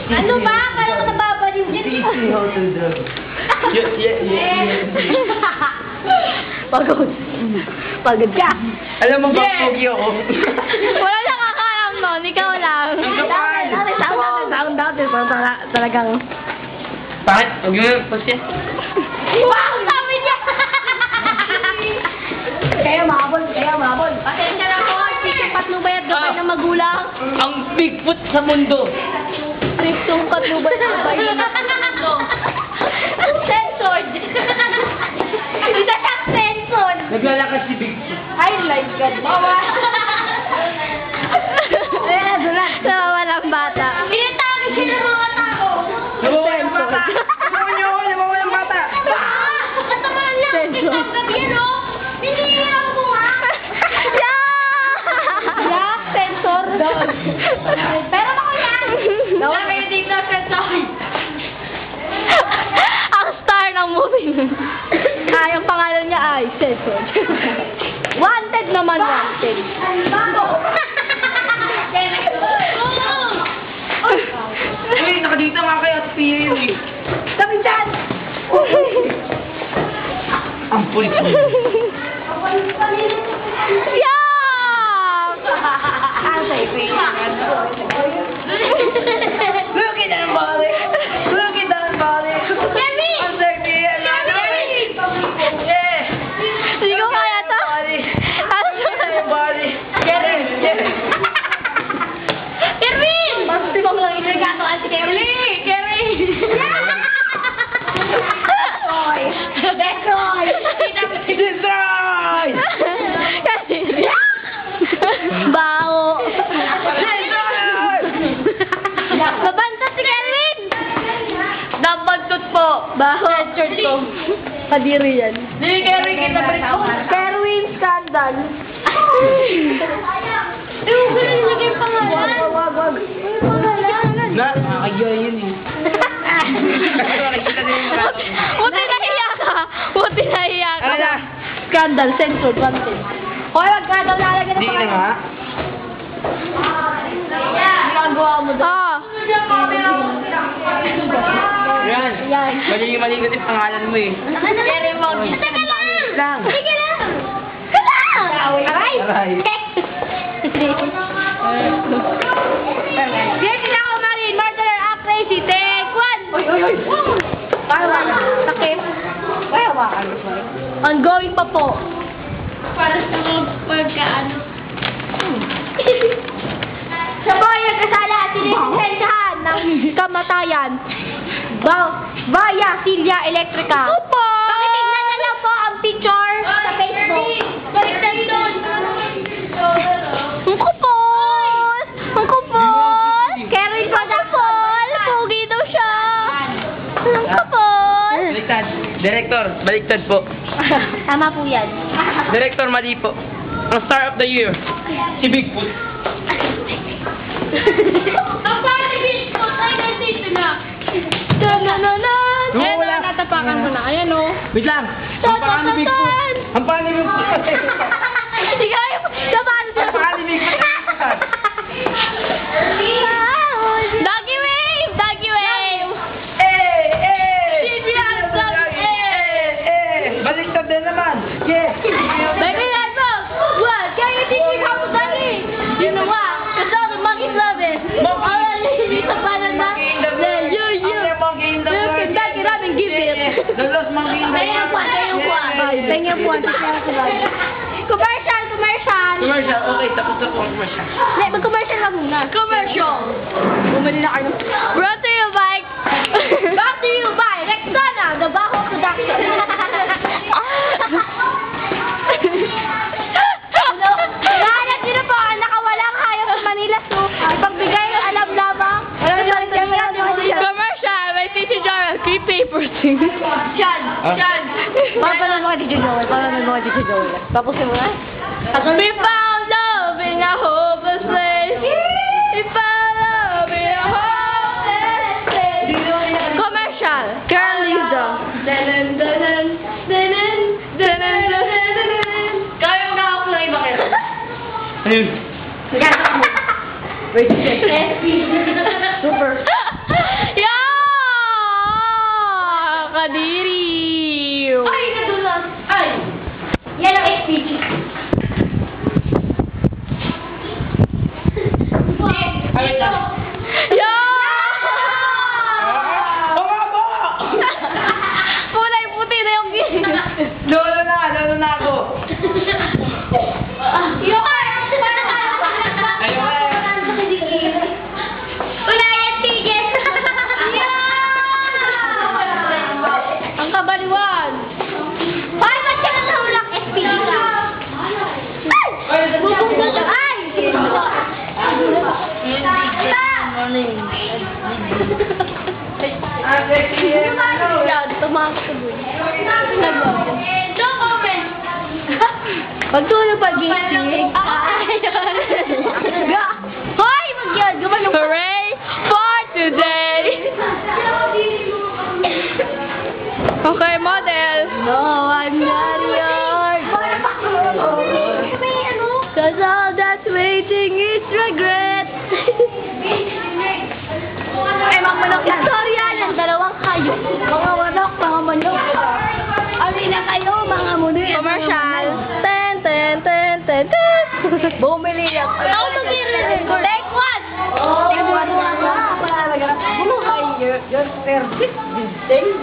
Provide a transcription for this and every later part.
Ano ba? Kaya ka nababaliw dyan. Teaching how to draw. Pagod. Pagod ka. Alam mo ba, pogi ako? Wala nakakaalam nun. Ikaw lang. Sound. Talagang... Bakit? Huwag mo yung pasya. Wow! Sabi niya! Kaya mabol. Pasensya na po. Pisong patnubay at gabay ng magulang. Ang Bigfoot sa mundo. Pisong patnubay at gabay ng magulang. Censored. Hindi na siya censored. Naglalakad si Bigfoot. Ay, like God. Bawa. Nawawa ng bata. Inatake sila mga tao. Nawawalang bata! Nawawalang bata! Katamaan lang. Censored. Gabi, no? Hinihiraw mo nga. Yeah, censor. Pero ako yan. Lagay dito, censored. Ang star ng movie nun. Yung pangalan niya ay Censor. Wanted naman, wanted. Bago. Uy, nakadita nga kay Ate Pia yun eh. Sabi dyan! Ang pulit mo. Yeah! Ang sabi. Look at that body! Look at that body! Kemi! Ang sexy! Yeah! Hindi ko kaya to. Body! Get it! Get it! Erwin! Basti mo lang Regato si Kerwin! Kerwin! Destroy! Destroy! Kasi, bao. Destroy! Mabanta si Kelvin! Nabantot po! Baho. Censored ko. Kadiri yan. Hindi, Kerwin, kita pa rin ako. Kerwin Scandal. Ewan ko na nilagay yung pangalan. Wag. Na, nakakagya yun eh. Nakakita na yung mga. Buti nahiya ka. Buti nahiya ka. Ano na? Scandal, censored, wanted. Hoy, wag ka daw lalagyan ng Hindi na nga. Ginagawa mo daw. Yan. Yan. Mali yung pangalan mo eh. Kerwin mo. Teka lang! Sige lang! Aray! Aray. Yes, na ako, Marin. Murderer, act crazy. Take one. Oy. Para sakit. Ongoing pa po. Para sa mga pagkaano. Sa bayan kasala at sinisensyahan ng kamatayan. Via Silya Electrica. Opo! Pakitignan na lang po ang picture sa Facebook. Baliktad doon! Ang kupos! Ang kupos! Kerwin Production! Pogi daw siya! Ang kupos! Baliktad. Director, baliktad po. Tama po yan. Director, mali po. Ang star of the year, si Bigfoot. Ang panibig ko ay nandito na! Oo, wala. Natapakan ko na. Ayan o. Wait lang. Ang pangalan ni Bigfoot. Ang pangalan ni Bigfoot. Hindi kaya. Laban. Ang pangalan ni Bigfoot. Doggy wave! Doggy wave! Baliktad din naman. Yeah. Baby, let's go! What? Can you teach me how to doggy? You know what? Because all the monkeys love it. All I need is a banana. Then you. You can back it up and give it. The lost monkey in the Tingnan po. Commercial! Commercial. Okay, tapos na po ang commercial. Mag-commercial ka muna. Commercial! Bumali na kayo. Brought to you by... Brought to you by Rexona, the Baho Production. Nahanap nyo na po ang nakawalang hayop sa Manila Zoo. Ipagbigay ng alam lamang. Commercial by Tito Joel. Keep paper thing. Diyan! Papanood mo kay Tito Joel. Tapusin mo na. We found love in a hopeless place. We found love in a hopeless place. Commercial. Carl Lisa. Kaya mo nakakulay ba kayo? Ano yun? Wait, super. Kadiri! Ay, nadulas. Ay. Yan ang SPG. Ay, lang. Kulay puti na yung gilid. Lolo na ako. Yung wala yan, tigil. Ang kabaliwan. Ay, ba't ka natulak SPG ka? Ay! Bubungkot ang ay! No comment! Pagtulog pag-gising. Hoy! Mag-yan! Gumanong Hooray for today! Okay, model. No, I'm not yours. Cause all that's waiting is regret. Ay, mga manok. Istorya ng dalawang kayo. Mga manok, mga manok. Alina kayo, mga muni. Commercial. Ten, ten, ten, ten, ten. Bumili yan. Ako to take one. Take one.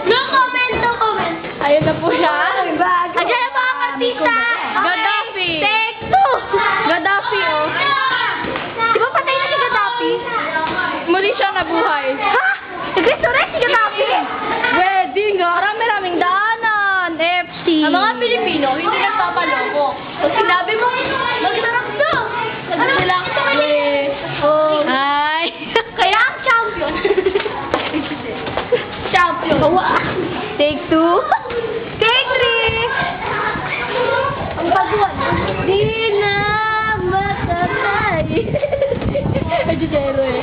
No comment, no comment. Ayun na po siya. Ayan ang mga kasita. Gaddafi. Take two. Gaddafi, oh. Di ba patay na si Gaddafi? Muli siya nabuhay. Ha? Nag-resurrect si Gaddafi? Wedding, maraming daanan. FC. Ang mga Pilipino, hindi nagpapaloko. Pag sinabi mo, mag-sarap na. Nag-relax ka Oh. Hi. Kaya ang champion. Champion. Take two. Take three. Ang pagwan. Di na matatay. Ay, Jujero eh.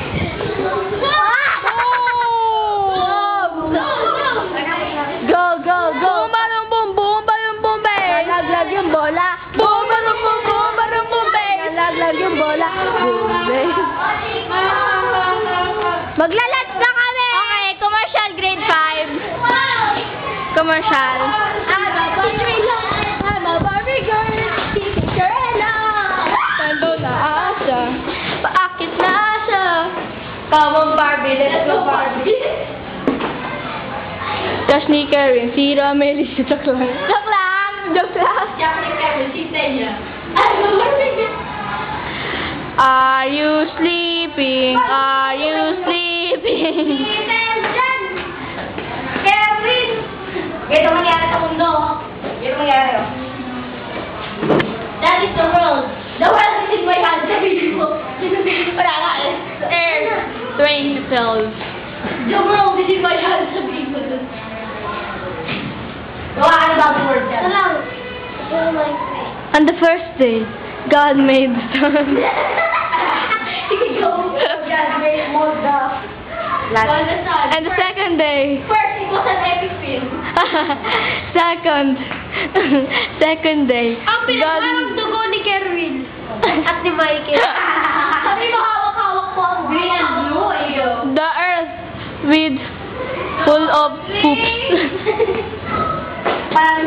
Go, go, go. Bumarong bum, bumarong bumbe. Nalaglag yung bola. Bumarong bum, bumarong bumbe. Nalaglag yung bola. Bumbe. Maglalats na kami. Okay, commercial grade 5. Commercial. I'm a Barbie girl. Cinderella. Tando na asa. Paakit na siya. Come on, Barbie. Let's go, Barbie. Cash ni Karen. Si Rameli. Joke lang. Joke lang. Joke lang. I'm a Barbie girl. Are you sleeping? Are you sleeping? Kevin! Ito mangyari sa mundo. Ito mangyari. That is the world. The world is in my hands. Sabi ko. Wala nga eh. Air. Train to tell. The world is in my hands. Sabi ko. Gawa ka na ba ang word yan? Salam. On the first day, God made the sun. Sige, go. God made more the... And the second day, First, it was an epic film. second day, Ang pinagparang dugo ni Kerwin. At ni Michael. Sabi mo, hawak-hawak po ang green and blue. the earth with full of poops Parang,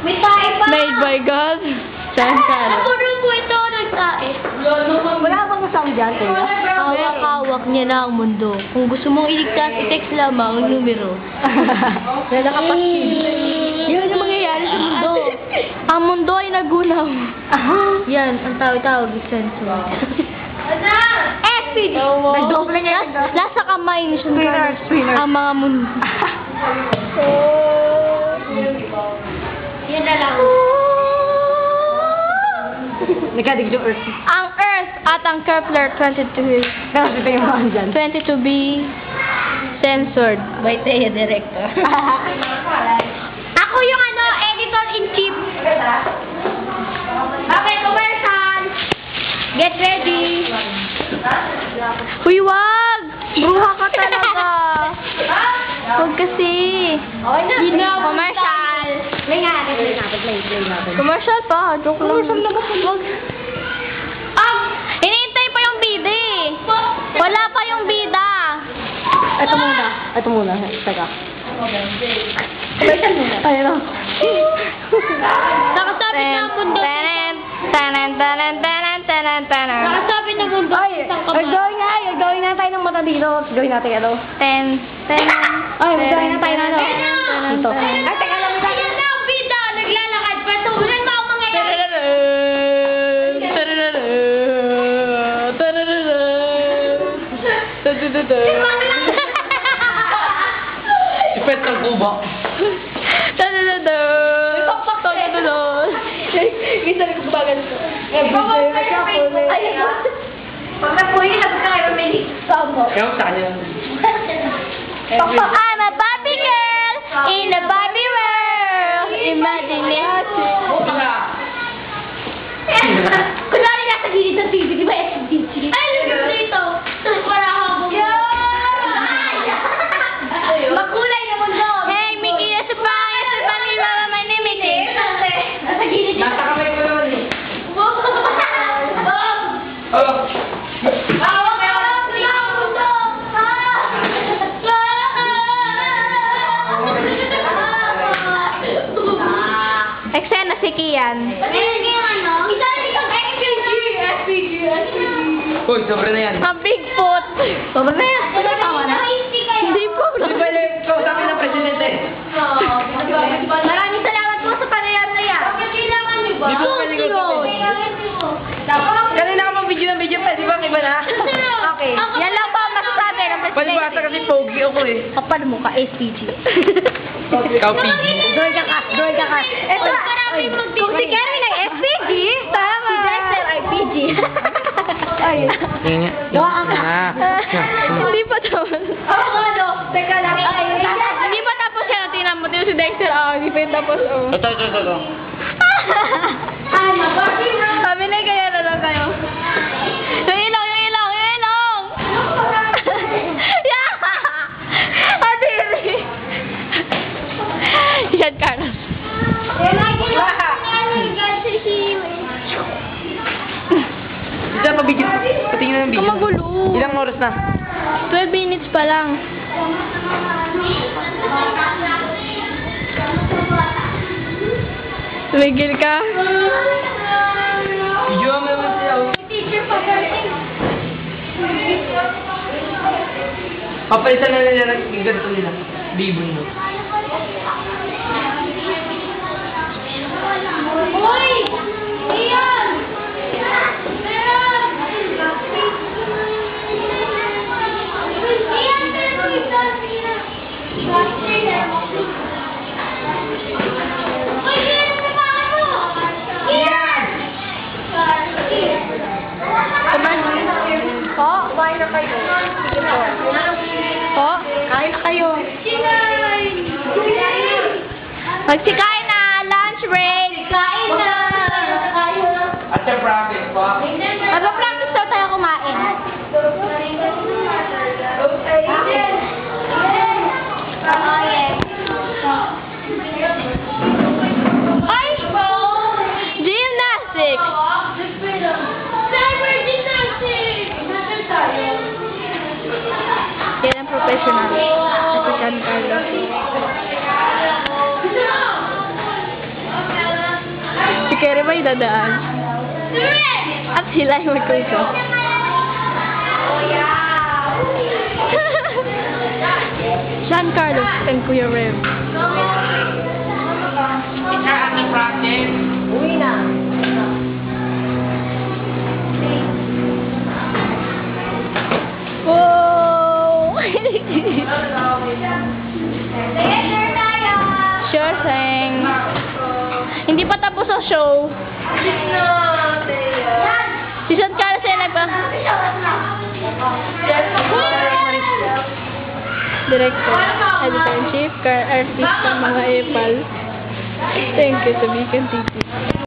may tae pa. made by God. Sankara. Napuro po ito nagtae. Wala bang kasama dyan, Hawak-hawak niya na ang mundo. Kung gusto mong iligtas, i-text lamang ang numero. Na nakapaskil. Yun ang mangyayari sa mundo. Ang mundo ay nagunaw. Yan, ang tawag-tawag is sensor. SPG. Nagdoble niya. Nasa kamay ni Shankar ang mga mundo. Yan na lang. Nagkadig yung Earth. Ang Earth at ang Kepler 22. 22B censored by Thea Director. Ako yung editor-in-chief. Okay, commercial. Get ready. Uy, wag! Bruha ka talaga. Wag kasi. Commercial. Play natin. Commercial pa. Joke lang. Wag. Hinihintay pa yung bida eh. Wala pa yung bida. Ito muna. Teka. Baitan muna. Ayun o. Nakasabit na ang mundo. Nakasabit na mundo. Ay, gawin na tayo ng mata dito. Gawin natin ano. Ay, gawin na tayo ng ano. Dito. Ay, teka lang. Ayan na ang bida. Naglalakad pa. Tulan mo ang mangyayari. Ipet ng kubo. Gisa rin kong bagal ko. Pag napuhin, nagkakaroon may liksamo. Kaya sa kanya. I'm a Barbie girl in a Barbie world. Imagination. Kunwari nasa gilid ng TV, di ba SDG? Ay, lulog dito. Para habang. Makulay na mundo. Hey, Mickey, nasa pangit. Sa panila naman ni Mickey. Nasa gilid. Nasa kamay ko naman eh. Oh. Eksena si Kian. Uy, sobra na yan. Ang Bigfoot. Sobrang na yan. Tama na. Hindi po. Di ba yung kausapin ng presidente? Maraming salamat po sa panayam na yan. Di ba pwede ko kanina ka mag-video ng video pa, di ba? Iba na? Okay. Yan lang po ang masasabi ng Palibasa kasi pogi ako eh. Kapal mo ka, SPG. Ikaw, PG. Doy ka. Ito, kung si Kerry ng SPG, tama. Si Dexter ay PG. Ay. Gawa Hindi pa tapos. Teka lang. Hindi pa tapos yan. Tingnan mo. Tingnan si Dexter. Hindi pa yung tapos. Ito. Sabi na kaya na lang kayo. Yung ilong. Adiri. Yan, Carlos. Ito pa video. Patingin na ng video. Magulo. Ilang oras na? 12 minutes pa lang. Tumigil ka? Video mo naman siya. Papalitan na nila yung ganito nila. Bibon mo. Hoy! Iyan! Kain na kayo. Po, kain na kayo. Magsikain na! Lunch break! Kain na! At sa practice pa. Magpa-practice daw tayo kumain. Ay! Gymnastics! Cyber gymnastics! Yan ang professional. Ito John Carlos. Si Kerry ba yung dadaan? At sila yung magkuso. John Carlos and Kuya Rev. It's our acting practice. Uwi na. Whoa! Sure thing. Hindi pa tapos ang show. Si John Carlos ay nagpa... Director, Editor-in-Chief, artist ng mga epal. Thank you sa Beacon TV.